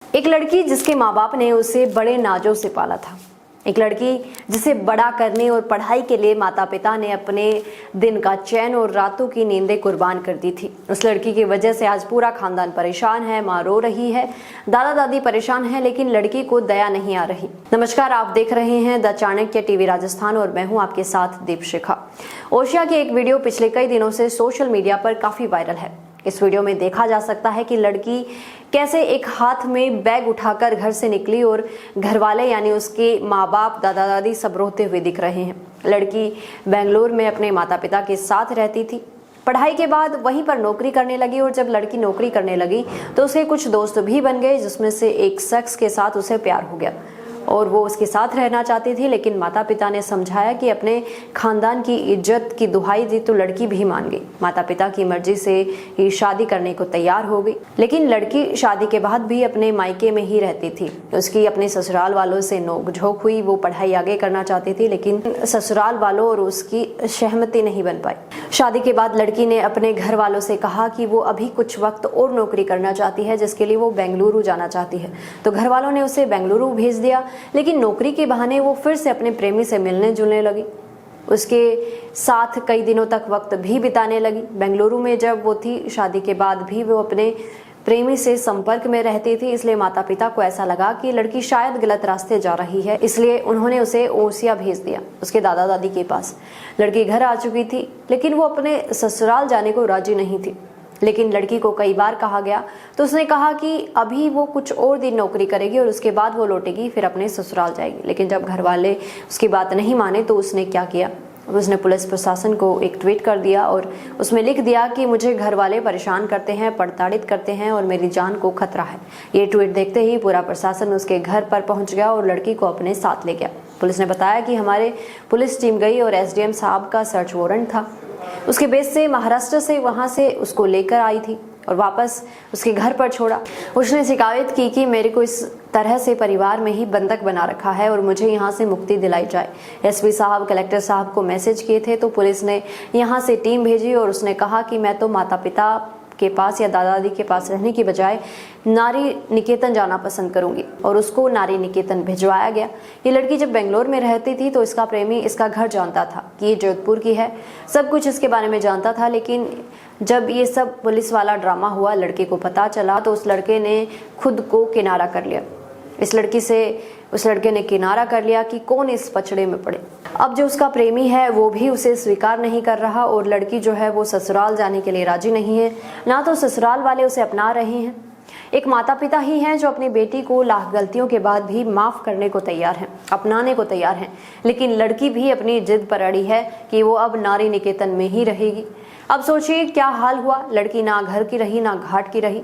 एक लड़की जिसके माँ बाप ने उसे बड़े नाजों से पाला था। एक लड़की जिसे बड़ा करने और पढ़ाई के लिए माता पिता ने अपने दिन का चैन और रातों की नींदें कुर्बान कर दी थी। उस लड़की की वजह से आज पूरा खानदान परेशान है, माँ रो रही है, दादा दादी परेशान है, लेकिन लड़की को दया नहीं आ रही। नमस्कार, आप देख रहे हैं द चाणक्य टीवी राजस्थान और मैं हूं आपके साथ दीपशिखा। ओशिया की एक वीडियो पिछले कई दिनों से सोशल मीडिया पर काफी वायरल है। इस वीडियो में देखा जा सकता है कि लड़की कैसे एक हाथ में बैग उठाकर घर से निकली और घर वाले यानी उसके माँ बाप, दादा दादी सब रोते हुए दिख रहे हैं। लड़की बेंगलुरु में अपने माता पिता के साथ रहती थी। पढ़ाई के बाद वहीं पर नौकरी करने लगी और जब लड़की नौकरी करने लगी तो उसके कुछ दोस्त भी बन गए, जिसमें से एक शख्स के साथ उसे प्यार हो गया और वो उसके साथ रहना चाहती थी। लेकिन माता पिता ने समझाया कि अपने खानदान की इज्जत की दुहाई दी तो लड़की भी मान गई। माता पिता की मर्जी से ही शादी करने को तैयार हो गई। लेकिन लड़की शादी के बाद भी अपने मायके में ही रहती थी। उसकी अपने ससुराल वालों से नोकझोंक हुई। वो पढ़ाई आगे करना चाहती थी, लेकिन ससुराल वालों और उसकी सहमति नहीं बन पाई। शादी के बाद लड़की ने अपने घर वालों से कहा कि वो अभी कुछ वक्त और नौकरी करना चाहती है, जिसके लिए वो बेंगलुरु जाना चाहती है। तो घर वालों ने उसे बेंगलुरु भेज दिया, लेकिन नौकरी के बहाने वो फिर से अपने प्रेमी से मिलने जुलने लगी। उसके साथ कई दिनों तक वक्त भी बिताने लगी। बेंगलुरु में जब वो थी, शादी के बाद भी वो अपने प्रेमी से संपर्क में रहती थी। इसलिए माता पिता को ऐसा लगा कि लड़की शायद गलत रास्ते जा रही है, इसलिए उन्होंने उसे ओसिया भेज दिया, उसके दादा दादी के पास। लड़की घर आ चुकी थी, लेकिन वो अपने ससुराल जाने को राजी नहीं थी। लेकिन लड़की को कई बार कहा गया तो उसने कहा कि अभी वो कुछ और दिन नौकरी करेगी और उसके बाद वो लौटेगी, फिर अपने ससुराल जाएगी। लेकिन जब घर वाले उसकी बात नहीं माने तो उसने क्या किया, उसने पुलिस प्रशासन को एक ट्वीट कर दिया और उसमें लिख दिया कि मुझे घर वाले परेशान करते हैं, प्रताड़ित करते हैं और मेरी जान को खतरा है। ये ट्वीट देखते ही पूरा प्रशासन उसके घर पर पहुंच गया और लड़की को अपने साथ ले गया। पुलिस ने बताया कि हमारे पुलिस टीम गई और एसडीएम साहब का सर्च वारंट था। उसके बेस से महाराष्ट्र से वहां से उसको लेकर आई थी और वापस उसके घर पर छोड़ा। उसने शिकायत की कि मेरे को इस तरह से परिवार में ही बंधक बना रखा है और मुझे यहाँ से मुक्ति दिलाई जाए। एसपी साहब, कलेक्टर साहब को मैसेज किए थे तो पुलिस ने यहाँ से टीम भेजी और उसने कहा कि मैं तो माता पिता के पास या दादा दादी के पास रहने की बजाय नारी निकेतन जाना पसंद करूंगी, और उसको नारी निकेतन भिजवाया गया। ये लड़की जब बेंगलोर में रहती थी तो इसका प्रेमी इसका घर जानता था कि ये जोधपुर की है, सब कुछ इसके बारे में जानता था। लेकिन जब ये सब पुलिस वाला ड्रामा हुआ, लड़के को पता चला तो उस लड़के ने खुद को किनारा कर लिया। उस लड़के ने किनारा कर लिया कि कौन इस पचड़े में पड़े। अब जो उसका प्रेमी है वो भी उसे स्वीकार नहीं कर रहा और लड़की जो है वो ससुराल जाने के लिए राजी नहीं है। ना तो ससुराल वाले उसे अपना रहे हैं। एक माता पिता ही हैं जो अपनी बेटी को लाख गलतियों के बाद भी माफ करने को तैयार हैं, अपनाने को तैयार हैं। लेकिन लड़की भी अपनी जिद पर अड़ी है कि वो अब नारी निकेतन में ही रहेगी। अब सोचिए क्या हाल हुआ। लड़की ना घर की रही ना घाट की रही।